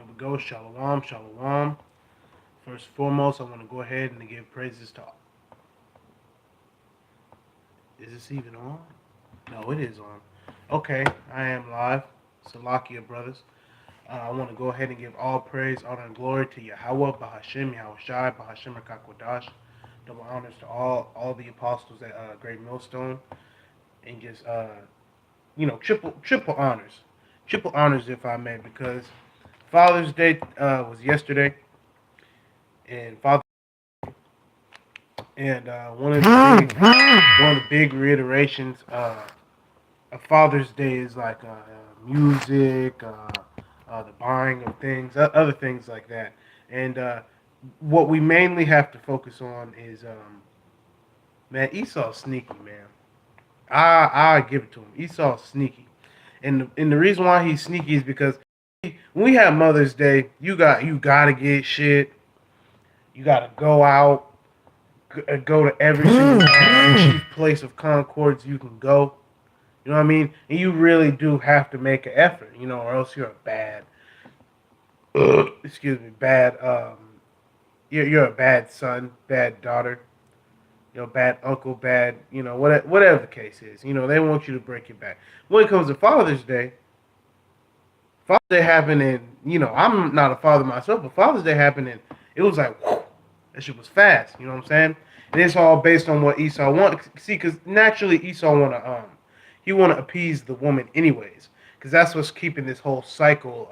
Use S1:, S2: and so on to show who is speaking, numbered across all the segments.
S1: There we go. Shalom, shalom. First and foremost, I want to go ahead and give praises to. Is this even on? No, it is on. Okay, I am live. Salakia, brothers. I want to go ahead and give all praise, honor, and glory to Yahweh, Bahashim, Yahushai, Bahashim, Rakakwadash. Double honors to all the apostles at Great Millstone, and just triple honors, if I may, because Father's Day was yesterday, and one of the big reiterations of Father's Day is like music, the buying of things, other things like that. And what we mainly have to focus on is man, Esau's sneaky, man. I give it to him. Esau's sneaky, and the reason why he's sneaky is because when we have Mother's Day, you gotta get shit. You gotta go out, go to every single chief place of concords you can go. You know what I mean? And you really do have to make an effort, or else you're a bad, excuse me, bad, you're a bad son, bad daughter, bad uncle, bad, whatever the case is. They want you to break your back. When it comes to Father's Day happened in, I'm not a father myself, but Father's Day happened in, it was like, whew, that shit was fast. You know what I'm saying? And it's all based on what Esau wants. See, because naturally Esau he want to appease the woman anyways, because that's what's keeping this whole cycle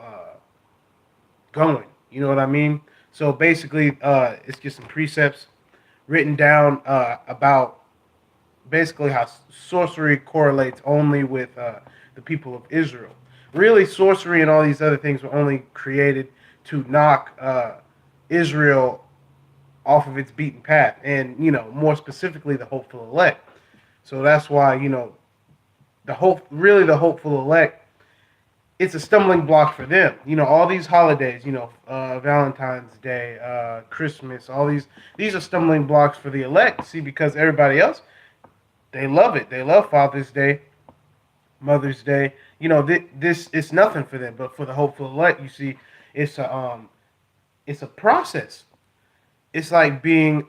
S1: going. You know what I mean? So basically, it's just some precepts written down about basically how sorcery correlates only with the people of Israel. Really, sorcery and all these other things were only created to knock Israel off of its beaten path, and more specifically, the hopeful elect. So that's why the hopeful elect, it's a stumbling block for them. All these holidays, Valentine's Day, Christmas, all these are stumbling blocks for the elect. See, because everybody else, they love it. They love Father's Day, Mother's Day. This it's nothing for them. But for the hopeful elect, you see, it's a process. It's like being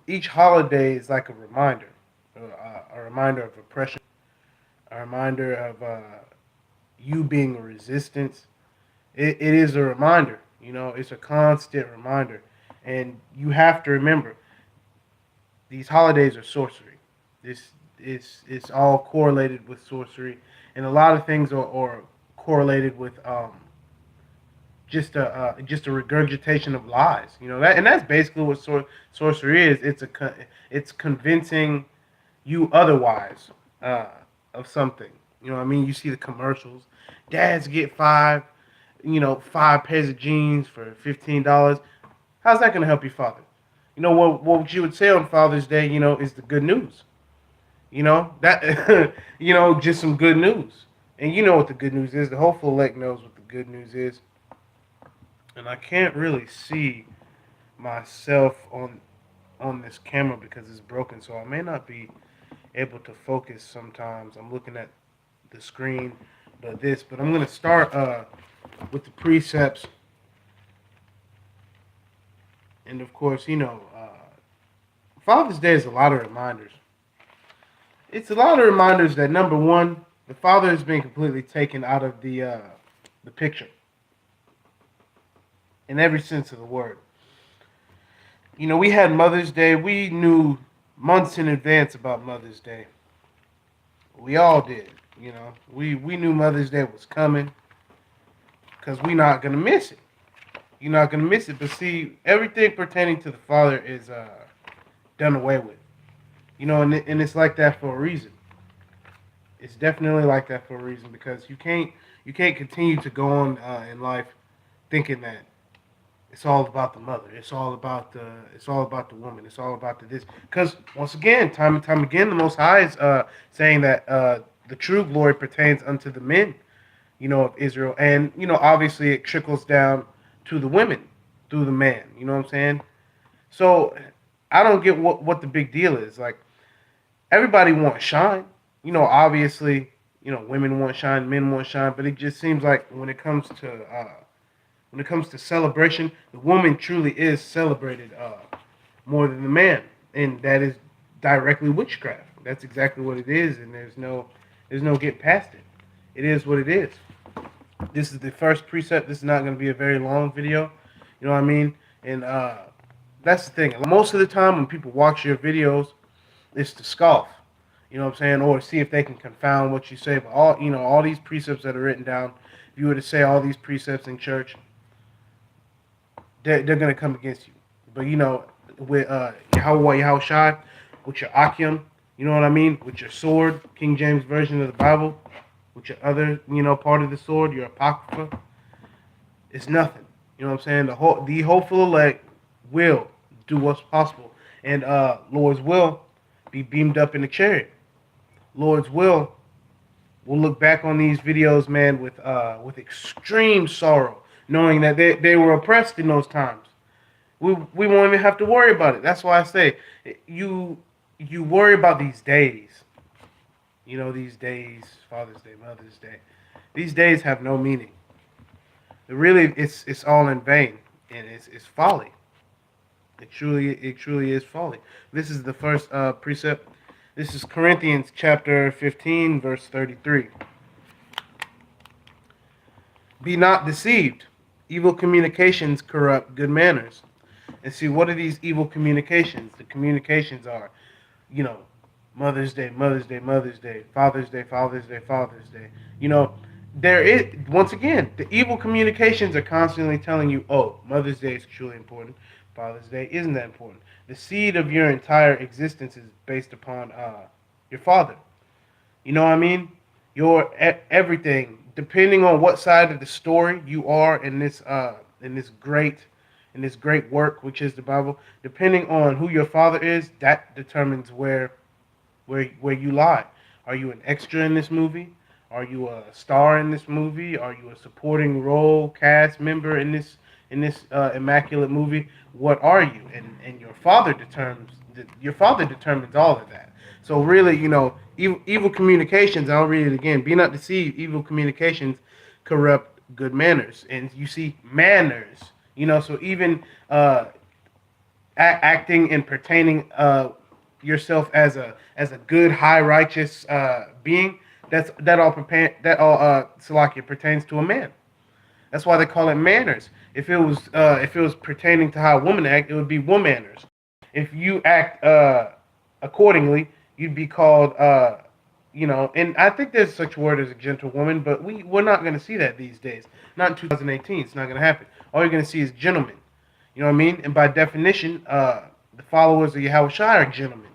S1: each holiday is like a reminder of oppression, a reminder of you being a resistance. It is a reminder. It's a constant reminder, and you have to remember these holidays are sorcery. This it's all correlated with sorcery, and a lot of things are correlated with just a regurgitation of lies. And that's basically what sorcery is. It's convincing you otherwise of something. You know what I mean? You see the commercials. Dads get five pairs of jeans for $15. How's that going to help your father? What you would say on Father's Day, is the good news. That just some good news. And you know what the good news is. The hopeful elect knows what the good news is. And I can't really see myself on this camera because it's broken, so I may not be able to focus sometimes. I'm looking at the screen, but I'm gonna start with the precepts, and of course, Father's Day is a lot of reminders. It's a lot of reminders that number one, the father has been completely taken out of the picture in every sense of the word. We had Mother's Day. We knew months in advance about Mother's Day. We all did. We knew Mother's Day was coming because we're not gonna miss it. You're not gonna miss it. But see, everything pertaining to the father is done away with. And it's like that for a reason. It's definitely like that for a reason because you can't continue to go on in life thinking that it's all about the mother. It's all about the woman. It's all about the this. Because once again, time and time again, the Most High is saying that the true glory pertains unto the men, of Israel, and obviously it trickles down to the women through the man. You know what I'm saying? So I don't get what the big deal is. Like everybody wants shine. Obviously, women want shine, men want shine, but it just seems like when it comes to When it comes to celebration, the woman truly is celebrated more than the man, and that is directly witchcraft. That's exactly what it is, and there's no get past it. It is what it is. This is the first precept. This is not going to be a very long video. You know what I mean? And that's the thing. Most of the time when people watch your videos, it's to scoff. You know what I'm saying? Or see if they can confound what you say. But all these precepts that are written down, if you were to say all these precepts in church, they're going to come against you. But with Yahweh Shai, with your Akim, you know what I mean? With your sword, King James Version of the Bible, with your other, part of the sword, your Apocrypha, it's nothing. You know what I'm saying? The hopeful elect will do what's possible. And Lord's will be beamed up in the chariot. Lord's will, we'll look back on these videos, man, with extreme sorrow, knowing that they were oppressed in those times. We won't even have to worry about it. That's why I say you worry about these days. These days, Father's Day, Mother's Day. These days have no meaning. It's all in vain, and it's folly. It truly is folly. This is the first precept. This is Corinthians chapter 15, verse 33. Be not deceived. Evil communications corrupt good manners. And see, what are these evil communications? The communications are, Mother's Day, Mother's Day, Mother's Day, Father's Day, Father's Day, Father's Day. There is, once again, the evil communications are constantly telling you, oh, Mother's Day is truly important. Father's Day isn't that important. The seed of your entire existence is based upon your father. You know what I mean? Your everything, depending on what side of the story you are in this great work, which is the Bible. Depending on who your father is, that determines where you lie. Are you an extra in this movie? Are you a star in this movie? Are you a supporting role cast member in this immaculate movie? What are you? And your father determines all of that. So really, evil communications. I'll read it again. Be not deceived. Evil communications corrupt good manners. And you see, manners. So even acting and pertaining yourself as a good, high, righteous being. That all Salakia pertains to a man. That's why they call it manners. If it was pertaining to how a woman act, it would be womanners. If you act accordingly, you'd be called and I think there's such a word as a gentlewoman, but we're not going to see that these days. Not in 2018. It's not going to happen. All you're going to see is gentlemen. You know what I mean? And by definition, the followers of Yahweh Shai are gentlemen.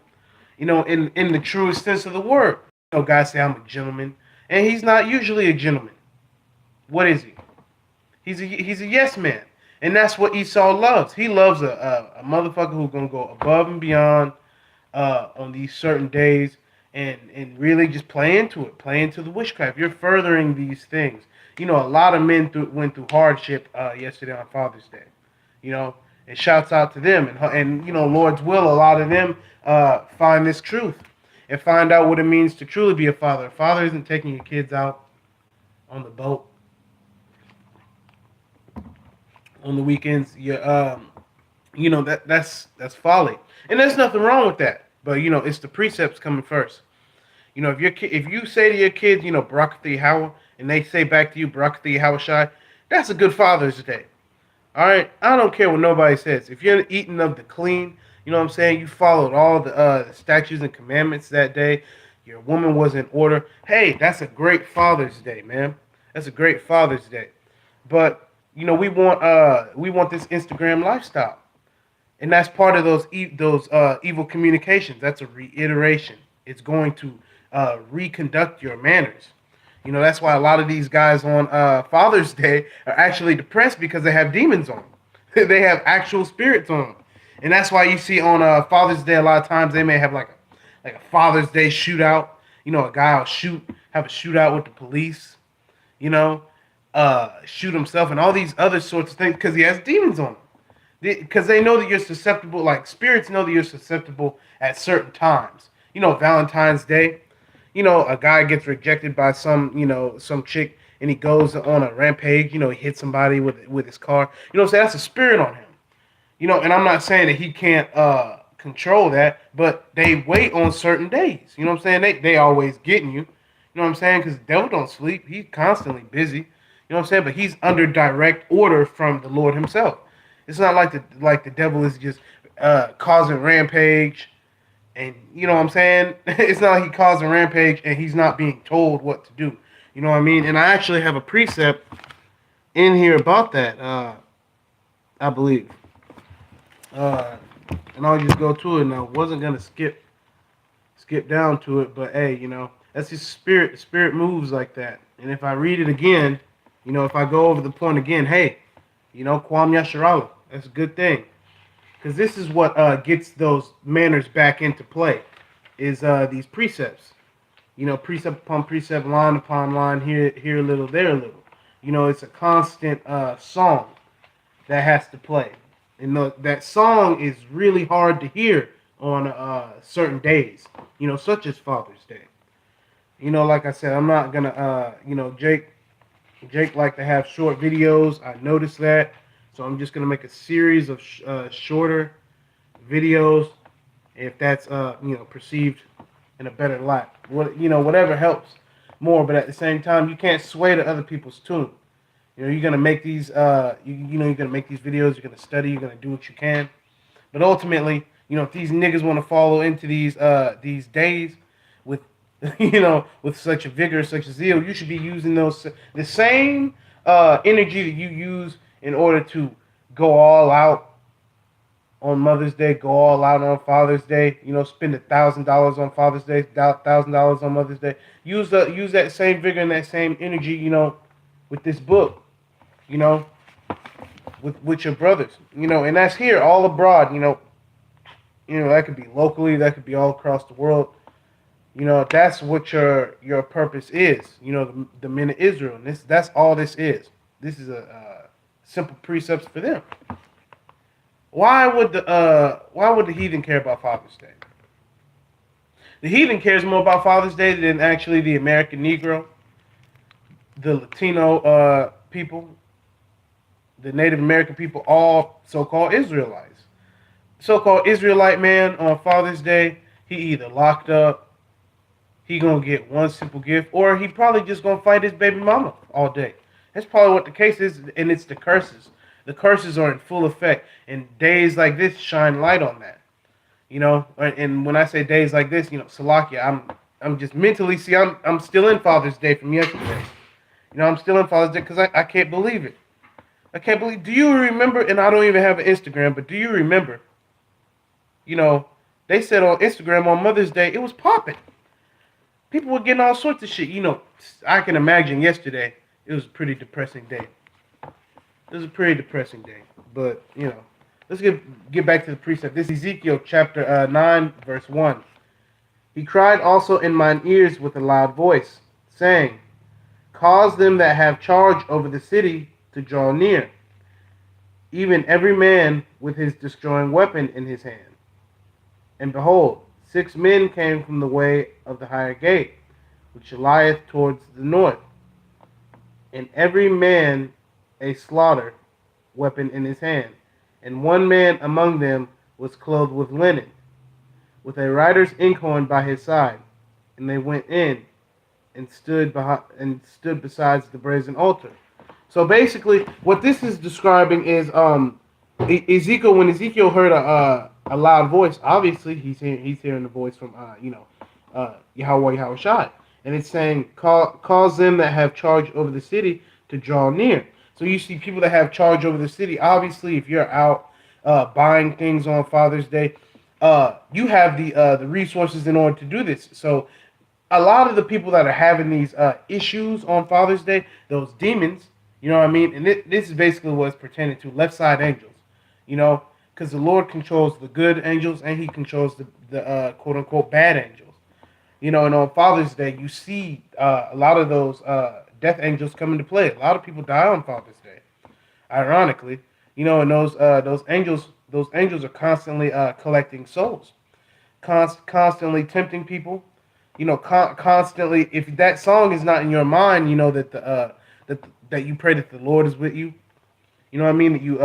S1: In the truest sense of the word. Guys say I'm a gentleman, and he's not usually a gentleman. What is he? He's a yes man, and that's what Esau loves. He loves a motherfucker who's gonna go above and beyond on these certain days, and really just play into the witchcraft. You're furthering these things. A lot of men went through hardship yesterday on Father's Day. And shouts out to them, and Lord's will, a lot of them find this truth and find out what it means to truly be a father. A father isn't taking your kids out on the boat on the weekends. That's folly, and there's nothing wrong with that. But it's the precepts coming first. If you say to your kids, Barak Yahweh, and they say back to you, Barak Yahweh Shai, that's a good Father's Day. All right, I don't care what nobody says. If you're eating of the clean, you know what I'm saying, you followed all the statutes and commandments that day, your woman was in order, hey, that's a great Father's Day, man. That's a great Father's Day. But we want this Instagram lifestyle, and that's part of those evil communications. That's a reiteration. It's going to reconduct your manners. That's why a lot of these guys on Father's Day are actually depressed, because they have demons on them. They have actual spirits on them. And that's why you see on Father's Day, a lot of times they may have like a Father's Day shootout. A guy will have a shootout with the police, shoot himself and all these other sorts of things, because he has demons on him. Because they know that you're susceptible, like spirits know that you're susceptible at certain times. Valentine's Day. A guy gets rejected by some chick, and he goes on a rampage. He hits somebody with his car. What I'm saying? That's a spirit on him. And I'm not saying that he can't control that, but they wait on certain days. You know what I'm saying? They always getting you. You know what I'm saying? Because the devil don't sleep. He's constantly busy. You know what I'm saying? But he's under direct order from the Lord himself. It's not like the devil is just causing rampage, and you know what I'm saying? It's not like he causing rampage and he's not being told what to do. You know what I mean? And I actually have a precept in here about that. I believe. Uh, and I'll just go to it. And I wasn't gonna skip down to it, but hey, that's his spirit. The spirit moves like that. And if I read it again, if I go over the point again, hey, Kwam Yasharala, that's a good thing, because this is what gets those manners back into play, is these precepts. Precept upon precept, line upon line, here a little, there a little. It's a constant song that has to play. And that song is really hard to hear on certain days, such as Father's Day. Like I said, I'm not gonna, Jake like to have short videos. I noticed that, so I'm just gonna make a series of shorter videos, if that's perceived in a better light. Whatever helps more. But at the same time, you can't sway to other people's tune. You're gonna make these, you're gonna make these videos. You're gonna study. You're gonna do what you can. But ultimately, if these niggas want to follow into these days with, with such a vigor, such a zeal, you should be using the same energy that you use in order to go all out on Mother's Day, go all out on Father's Day. Spend $1,000 on Father's Day, $1,000 on Mother's Day. Use that same vigor and that same energy, with this book. With your brothers, and that's here all abroad. That could be locally, that could be all across the world. That's what your purpose is. The men of Israel, and that's all this is. This is a simple precepts for them. Why would the heathen care about Father's Day? The heathen cares more about Father's Day than actually the American Negro, the Latino people, the Native American people, all so-called Israelites. So-called Israelite man on Father's Day, he either locked up, he gonna get one simple gift, or he probably just gonna fight his baby mama all day. That's probably what the case is, and it's the curses. The curses are in full effect, and days like this shine light on that. And when I say days like this, Salakia, I'm just mentally, I'm still in Father's Day from yesterday. I'm still in Father's Day because I can't believe it. I can't believe. Do you remember? And I don't even have an Instagram, but do you remember? They said on Instagram on Mother's Day it was popping. People were getting all sorts of shit. I can imagine yesterday it was a pretty depressing day. It was a pretty depressing day. But let's get back to the precept. This is Ezekiel chapter 9, verse 1. He cried also in mine ears with a loud voice, saying, cause them that have charge over the city to draw near, even every man with his destroying weapon in his hand. And behold, 6 men came from the way of the higher gate, which lieth towards the north, and every man a slaughter weapon in his hand. And one man among them was clothed with linen, with a writer's inkhorn by his side. And they went in and stood besides the brazen altar. So basically, what this is describing is Ezekiel. When Ezekiel heard a loud voice, obviously he's hearing the voice from Yahweh Shai, and it's saying, cause them that have charge over the city to draw near. So you see people that have charge over the city. Obviously, if you're out buying things on Father's Day, you have the resources in order to do this. So a lot of the people that are having these issues on Father's Day, those demons, you know what I mean? And this is basically what it's pertaining to, left side angels, because the Lord controls the good angels and he controls the quote unquote bad angels. And on Father's Day, you see a lot of those death angels come into play. A lot of people die on Father's Day, ironically, and those angels are constantly collecting souls, constantly tempting people. Constantly, if that song is not in your mind, that that you pray that the Lord is with you. You know what I mean? That you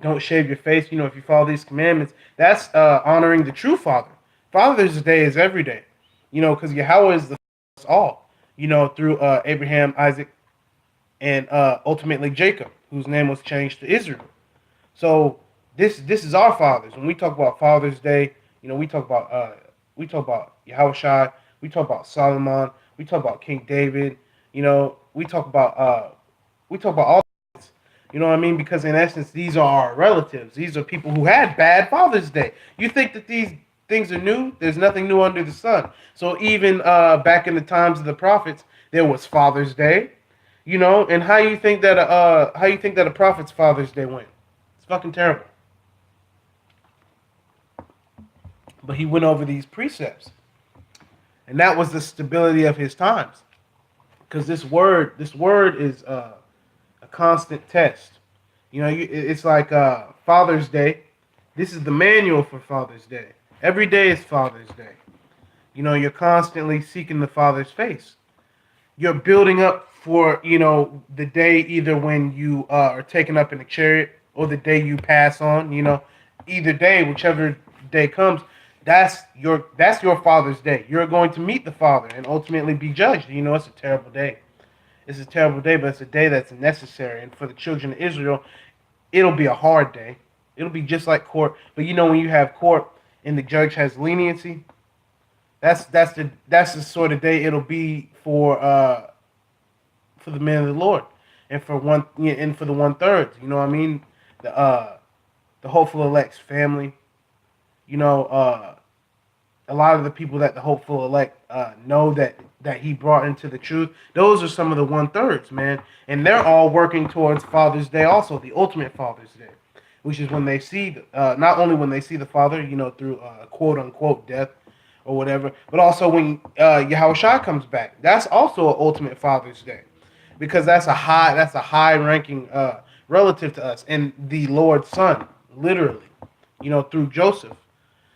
S1: don't shave your face. You know, if you follow these commandments, that's honoring the true Father. Father's Day is every day. You know, because Yahweh is the father of us all. You know, through Abraham, Isaac, and ultimately Jacob, whose name was changed to Israel. So this is our fathers. When we talk about Father's Day, you know, we talk about Yahweh Shai, we talk about Solomon, we talk about King David. You know, we talk about all. You know what I mean? Because in essence, these are our relatives. These are people who had bad Father's Day. You think that these things are new? There's nothing new under the sun. So even back in the times of the prophets, there was Father's Day. You know, and how you think that a prophet's Father's Day went? It's fucking terrible. But he went over these precepts, and that was the stability of his times. Because this word is a constant test. You know, it's like Father's Day. This is the manual for Father's Day. Every day is Father's Day. You know, you're constantly seeking the Father's face. You're building up for, you know, the day either when you are taken up in a chariot or the day you pass on. You know, either day, whichever day comes, that's your Father's Day. You're going to meet the Father and ultimately be judged. You know, it's a terrible day. It's a terrible day, but it's a day that's necessary. And for the children of Israel, it'll be a hard day. It'll be just like court. But you know, when you have court and the judge has leniency, that's the sort of day it'll be for the men of the Lord, and for the 1/3. You know what I mean? The hopeful elect's family. You know, a lot of the people that the hopeful elect know that he brought into the truth. Those are some of the 1/3, man, and they're all working towards Father's Day, also the ultimate Father's Day, which is when they see not only when they see the Father, you know, through quote unquote death or whatever, but also when Yahweh Shai comes back. That's also an ultimate Father's Day, because that's a high ranking relative to us, and the Lord's Son, literally, you know, through Joseph,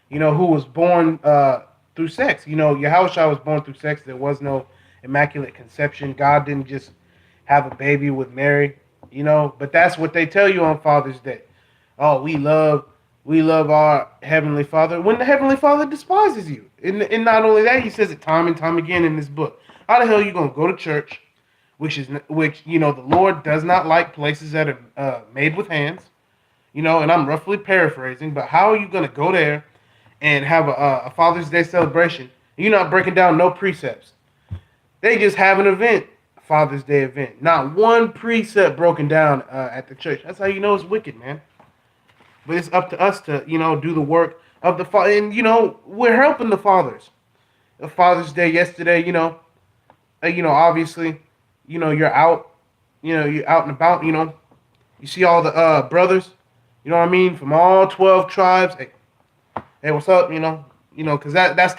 S1: you know, who was born through sex. You know, Yahushua was born through sex. There was no immaculate conception. God didn't just have a baby with Mary, you know. But that's what they tell you on Father's Day. Oh, we love our Heavenly Father, when the Heavenly Father despises you. And not only that, he says it time and time again in this book. How the hell are you going to go to church, which, you know, the Lord does not like places that are made with hands, you know, and I'm roughly paraphrasing, but how are you going to go there and have a Father's Day celebration? You're not breaking down no precepts. They just have an event, Father's Day event. Not one precept broken down at the church. That's how you know it's wicked, man. But it's up to us to, you know, do the work of the Father. And, you know, we're helping the fathers. The Father's Day yesterday, you know, obviously, you know, you're out and about, you know. You see all the brothers, you know what I mean, from all 12 tribes. Hey, what's up? Because that's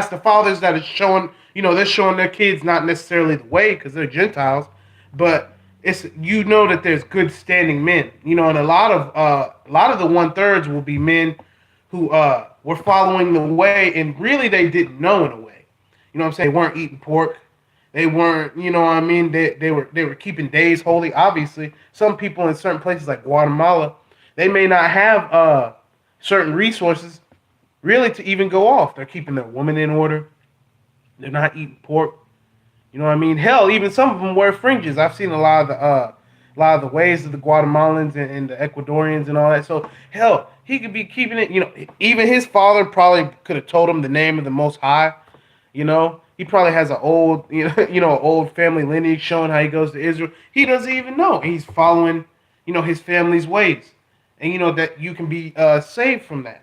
S1: the fathers that is showing, you know, they're showing their kids not necessarily the way because they're Gentiles, but it's, you know, that there's good standing men, you know, and a lot of the 1/3 will be men who were following the way, and really they didn't know in a way, you know what I'm saying? They weren't eating pork, they weren't, you know what I mean? They were keeping days holy. Obviously, some people in certain places like Guatemala, they may not have certain resources really to even go off. They're keeping their woman in order. They're not eating pork. You know what I mean? Hell, even some of them wear fringes. I've seen a lot of the ways of the Guatemalans and the Ecuadorians and all that. So hell, he could be keeping it. You know, even his father probably could have told him the name of the Most High. You know, he probably has an old, old family lineage showing how he goes to Israel. He doesn't even know. He's following, you know, his family's ways, and you know that you can be saved from that.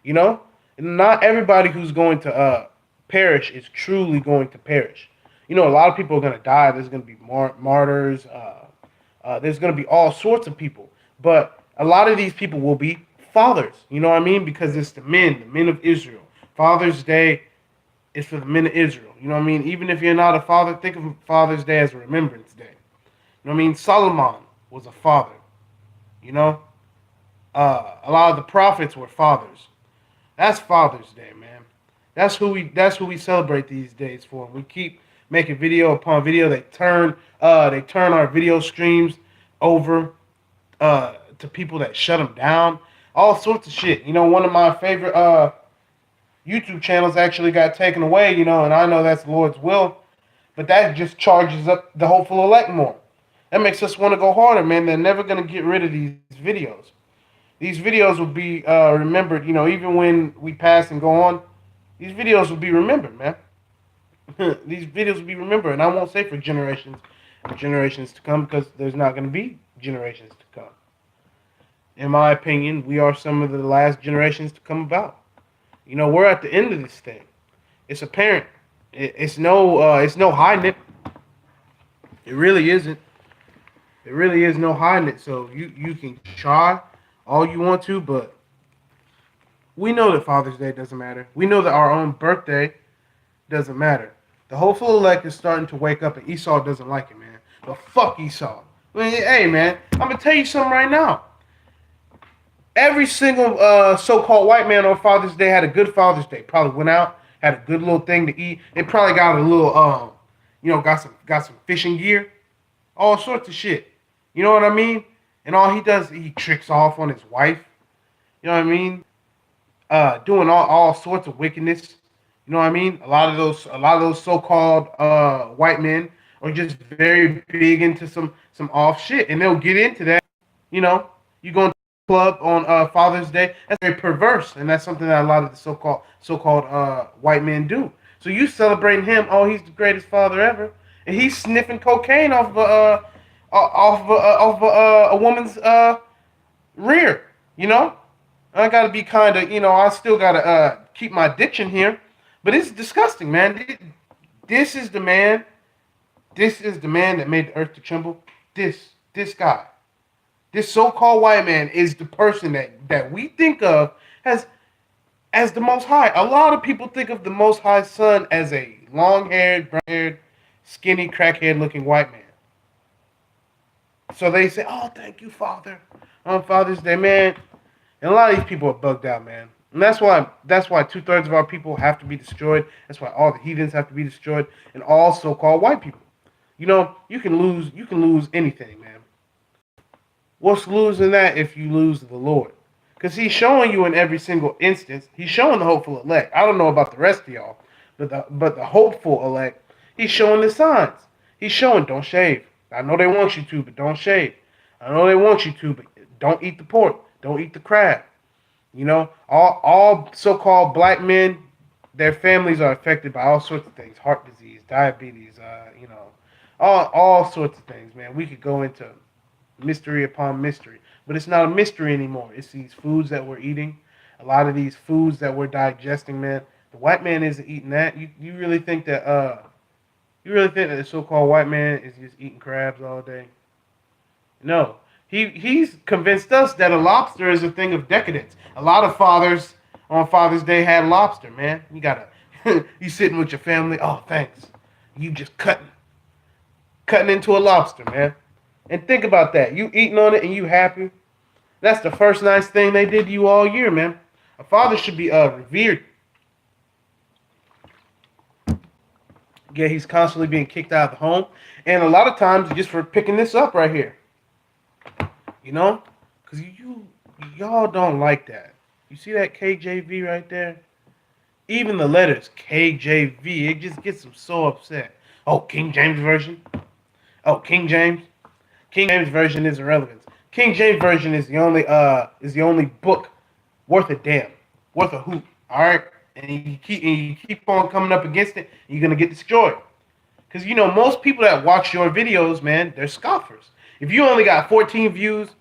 S1: You know, and not everybody who's going to perish is truly going to perish. You know, a lot of people are going to die. There's going to be martyrs. There's going to be all sorts of people. But a lot of these people will be fathers. You know what I mean? Because it's the men of Israel. Father's Day is for the men of Israel. You know what I mean? Even if you're not a father, think of Father's Day as a remembrance day. You know what I mean? Solomon was a father. You know? A lot of the prophets were fathers. That's Father's Day, man. That's who we celebrate these days for. We keep making video upon video. They turn our video streams over to people that shut them down. All sorts of shit. One of my favorite YouTube channels actually got taken away. And I know that's the Lord's will, but that just charges up the hopeful elect more. That makes us want to go harder, man. They're never gonna get rid of these videos. These videos will be remembered. Even when we pass and go on, these videos will be remembered, man. These videos will be remembered, and I won't say for generations to come, because there's not going to be generations to come. In my opinion, we are some of the last generations to come about. We're at the end of this thing. It's apparent. It's no hiding it. It really isn't. It really is no hiding it. So you can try all you want to, but we know that Father's Day doesn't matter. We know that our own birthday doesn't matter. The hopeful elect is starting to wake up, and Esau doesn't like it, man. But fuck Esau. Hey, man, I'm going to tell you something right now. Every single so-called white man on Father's Day had a good Father's Day. Probably went out, had a good little thing to eat. They probably got a little, got some fishing gear. All sorts of shit. You know what I mean? And all he does, he tricks off on his wife. You know what I mean? Doing all sorts of wickedness. You know what I mean? A lot of those so-called white men are just very big into some off shit, and they'll get into that. You go into the club on Father's Day. That's very perverse, and that's something that a lot of the so-called white men do. So you celebrating him? Oh, he's the greatest father ever, and he's sniffing cocaine off a woman's rear. I gotta be kind of, I still gotta keep my diction here, but it's disgusting, man. This is the man. This is the man that made the earth to tremble. This guy, this so-called white man is the person that we think of as the Most High. A lot of people think of the Most High's son as a long-haired, brown-haired, skinny, crackhead-looking white man. So they say, "Oh, thank you, Father, on Father's Day, man." And a lot of these people are bugged out, man. And that's why 2/3 of our people have to be destroyed. That's why all the heathens have to be destroyed, and all so-called white people. You can lose anything, man. What's losing that if you lose the Lord? Because he's showing you in every single instance. He's showing the hopeful elect. I don't know about the rest of y'all, but the hopeful elect, he's showing the signs. He's showing, don't shave. I know they want you to, but don't shave. I know they want you to, but don't eat the pork. Don't eat the crab. All so-called black men, their families are affected by all sorts of things: heart disease, diabetes, all sorts of things, man. We could go into mystery upon mystery, but it's not a mystery anymore. It's these foods that we're eating, a lot of these foods that we're digesting, man. The white man isn't eating that. You really think that the so-called white man is just eating crabs all day? No. He's convinced us that a lobster is a thing of decadence. A lot of fathers on Father's Day had lobster, man. You sitting with your family. Oh, thanks. You just cutting into a lobster, man. And think about that. You eating on it and you happy. That's the first nice thing they did to you all year, man. A father should be revered. Yeah, he's constantly being kicked out of the home, and a lot of times just for picking this up right here. Because y'all don't like that. You see that KJV right there? Even the letters KJV, it just gets them so upset. Oh, King James Version? Oh, King James? King James Version is irrelevant. King James Version is the only book worth a damn, worth a hoot. All right, and you keep on coming up against it, and you're gonna get destroyed. Because most people that watch your videos, man, they're scoffers. If you only got 14 views,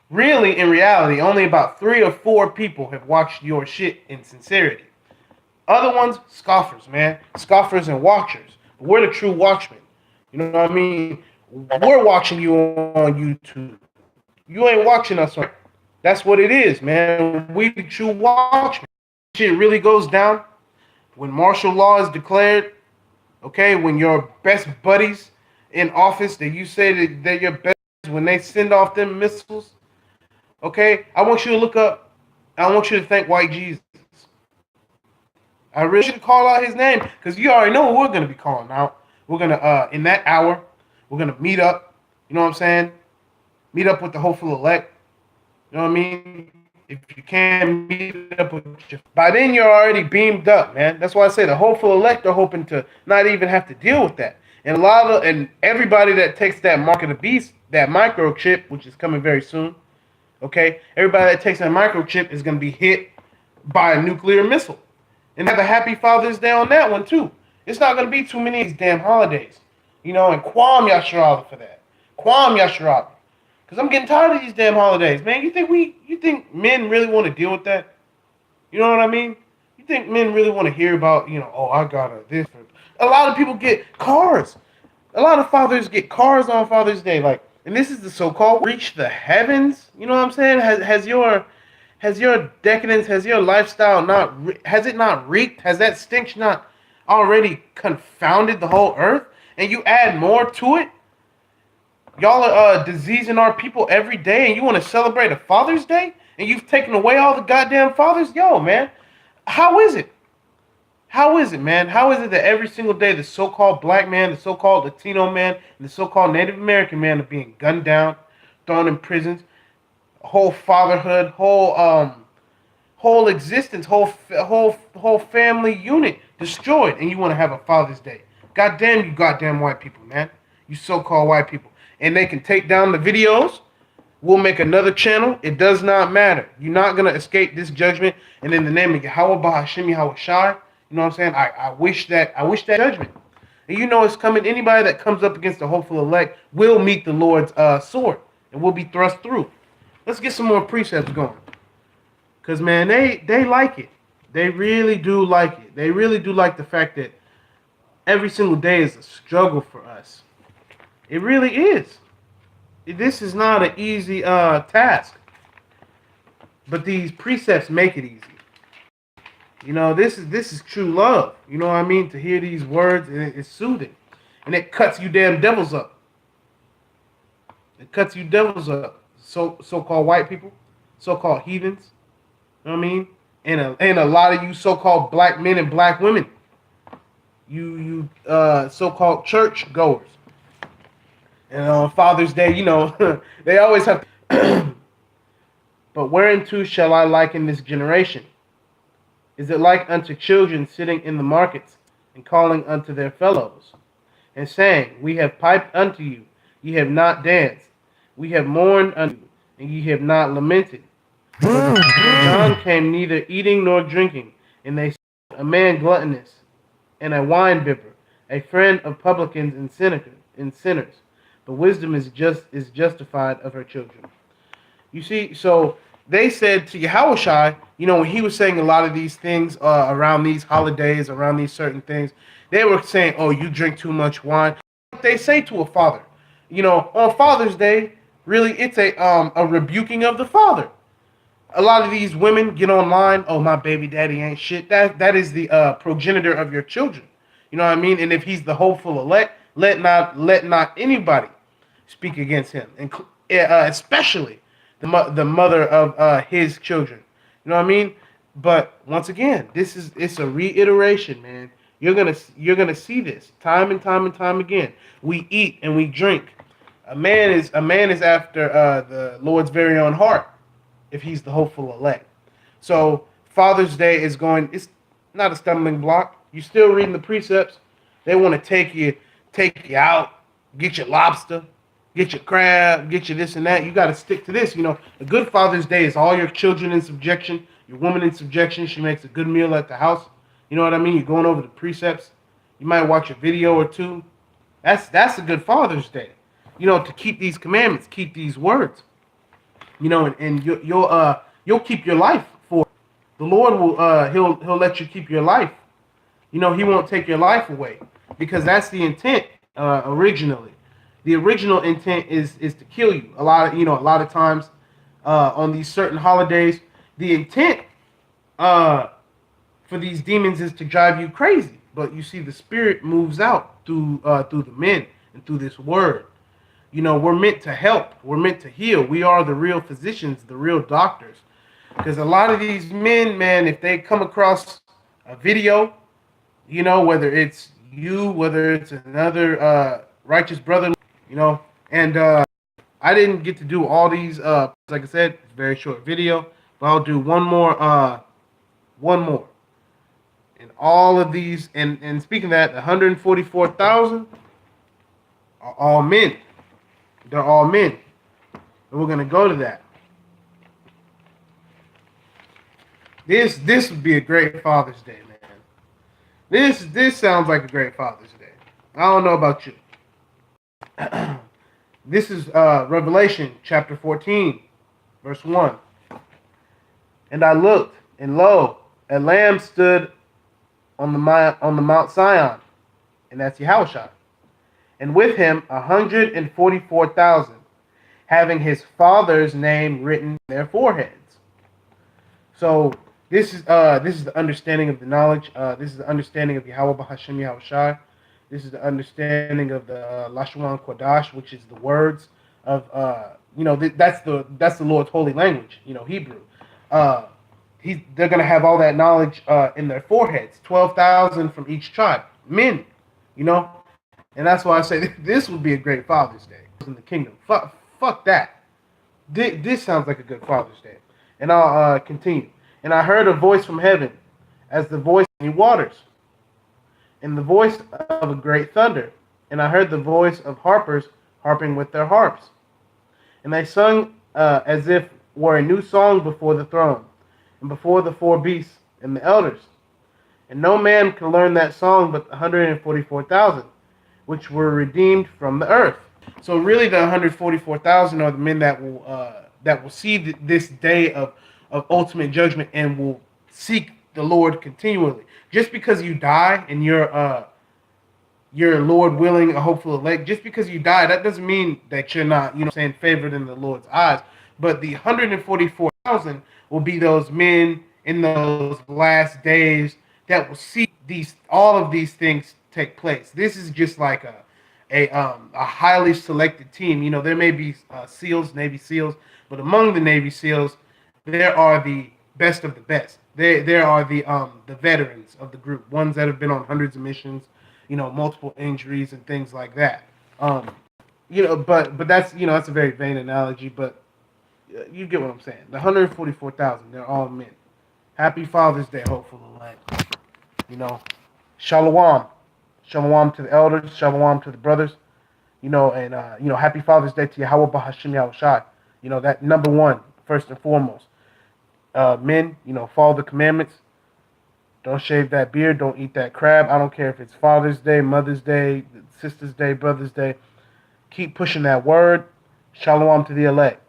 S1: really, in reality, only about 3 or 4 people have watched your shit in sincerity. Other ones, scoffers, man. Scoffers and watchers. But we're the true watchmen. You know what I mean? We're watching you on YouTube. You ain't watching us on. That's what it is, man. We the true watchmen. Shit really goes down when martial law is declared. Okay, when your best buddies in office that you say that they're your best, when they send off them missiles, okay, I want you to look up. I want you to thank white Jesus. I really should call out his name because you already know what we're going to be calling out. We're gonna in that hour, we're gonna meet up. You know what I'm saying? Meet up with the hopeful elect. You know what I mean? If you can't meet up with by then you're already beamed up, man. That's why I say the hopeful elect are hoping to not even have to deal with that. And everybody that takes that mark of the beast, that microchip, which is coming very soon, okay? Everybody that takes that microchip is gonna be hit by a nuclear missile. And have a happy Father's Day on that one too. It's not gonna be too many of these damn holidays. And Kwam Yasharala for that. Kwam Yasharala. Cause I'm getting tired of these damn holidays, man. You think men really want to deal with that? You know what I mean? You think men really want to hear about, oh, I got this. A lot of people get cars. A lot of fathers get cars on Father's Day, and this is the so-called reach the heavens. You know what I'm saying? Has your decadence, has your lifestyle has it not reeked? Has that stench not already confounded the whole earth? And you add more to it? Y'all are diseasing our people every day, and you want to celebrate a Father's Day? And you've taken away all the goddamn fathers? Yo, man, how is it? How is it, man? How is it that every single day the so-called black man, the so-called Latino man, and the so-called Native American man are being gunned down, thrown in prisons, whole fatherhood, whole existence, whole family unit destroyed, and you want to have a Father's Day? Goddamn you, goddamn white people, man. You so-called white people. And they can take down the videos. We'll make another channel. It does not matter. You're not going to escape this judgment. And in the name of Yahweh Bahashim Yahweh Shai, you know what I'm saying? I wish that judgment. And it's coming. Anybody that comes up against the hopeful elect will meet the Lord's sword and will be thrust through. Let's get some more precepts going. Because, man, they like it. They really do like it. They really do like the fact that every single day is a struggle for us. It really is. This is not an easy task. But these precepts make it easy. This is true love. You know what I mean? To hear these words, and it's soothing. And it cuts you damn devils up. It cuts you devils up. So-called white people, so-called heathens. You know what I mean? And a lot of you so-called black men and black women. You so-called church goers. And on Father's Day, they always have to. But whereunto shall I liken this generation? Is it like unto children sitting in the markets and calling unto their fellows, and saying, We have piped unto you, ye have not danced. We have mourned unto you, and ye have not lamented. But John came neither eating nor drinking, and they said, A man gluttonous, and a winebibber, a friend of publicans and sinners. But wisdom is justified of her children. You see, so they said to Yahushua, when he was saying a lot of these things around these holidays, around these certain things, they were saying, oh, you drink too much wine. They say to a father, on Father's Day, really it's a rebuking of the father. A lot of these women get online, oh, my baby daddy ain't shit. That is the progenitor of your children. You know what I mean? And if he's the hopeful elect, let not anybody speak against him, and especially the mother of his children. You know what I mean? But once again, it's a reiteration, man. You're gonna see this time and time again. We eat and we drink. A man is after the Lord's very own heart, if he's the hopeful elect. So Father's Day it's not a stumbling block. You're still reading the precepts. They want to take you out, get your lobster, get your crab, get you this and that. You got to stick to this. A good Father's Day is all your children in subjection, your woman in subjection. She makes a good meal at the house. You know what I mean? You're going over the precepts. You might watch a video or two. That's a good Father's Day. To keep these commandments, keep these words. And you'll keep your life for the Lord will he'll let you keep your life. He won't take your life away, because that's the intent originally. The original intent is to kill you. A lot of times on these certain holidays, the intent for these demons is to drive you crazy. But you see, the spirit moves out through the men and through this word. We're meant to help. We're meant to heal. We are the real physicians, the real doctors. Because a lot of these men, man, if they come across a video, whether it's you, whether it's another righteous brother, you know. And I didn't get to do all these. Like I said, it's a very short video, but I'll do one more. One more. And all of these, and speaking of that, 144,000 are all men. They're all men, and we're gonna go to that. This would be a great Father's Day, man. This sounds like a great Father's Day. I don't know about you. This is Revelation chapter 14, verse 1. And I looked, and lo, a lamb stood on the Mount Zion, and that's Yahushua, and with him 144,000, having his father's name written on their foreheads. So this is the understanding of the knowledge. This is the understanding of Yahweh B'Hashem Yahushua. This is the understanding of the Lashon Kodash, which is the words of that's the Lord's holy language. Hebrew. They're gonna have all that knowledge in their foreheads. 12,000 from each tribe, men. And that's why I say this would be a great Father's Day in the kingdom. Fuck that. This sounds like a good Father's Day. And I'll continue. And I heard a voice from heaven, as the voice of many waters, and the voice of a great thunder. And I heard the voice of harpers harping with their harps. And they sung as if were a new song before the throne, and before the four beasts and the elders. And no man can learn that song but 144,000, which were redeemed from the earth. So really, the 144,000 are the men that will see this day of ultimate judgment and will seek the Lord continually. Just because you die and you're Lord willing, a hopeful elect, just because you die, that doesn't mean that you're not, favored in the Lord's eyes. But the 144,000 will be those men in those last days that will see all of these things take place. This is just like a highly selected team. There may be SEALs, Navy SEALs, but among the Navy SEALs, there are the best of the best. There are the veterans of the group, ones that have been on hundreds of missions, multiple injuries and things like that. But that's that's a very vain analogy, but you get what I'm saying. The 144,000, they're all men. Happy Father's Day, hopeful elect. Shalom. Shalom to the elders, shalom to the brothers, and happy Father's Day to Yahweh B'Hashem Yahushua. That number one, first and foremost. Men, follow the commandments. Don't shave that beard. Don't eat that crab. I don't care if it's Father's Day, Mother's Day, Sister's Day, Brother's Day. Keep pushing that word. Shalom to the elect.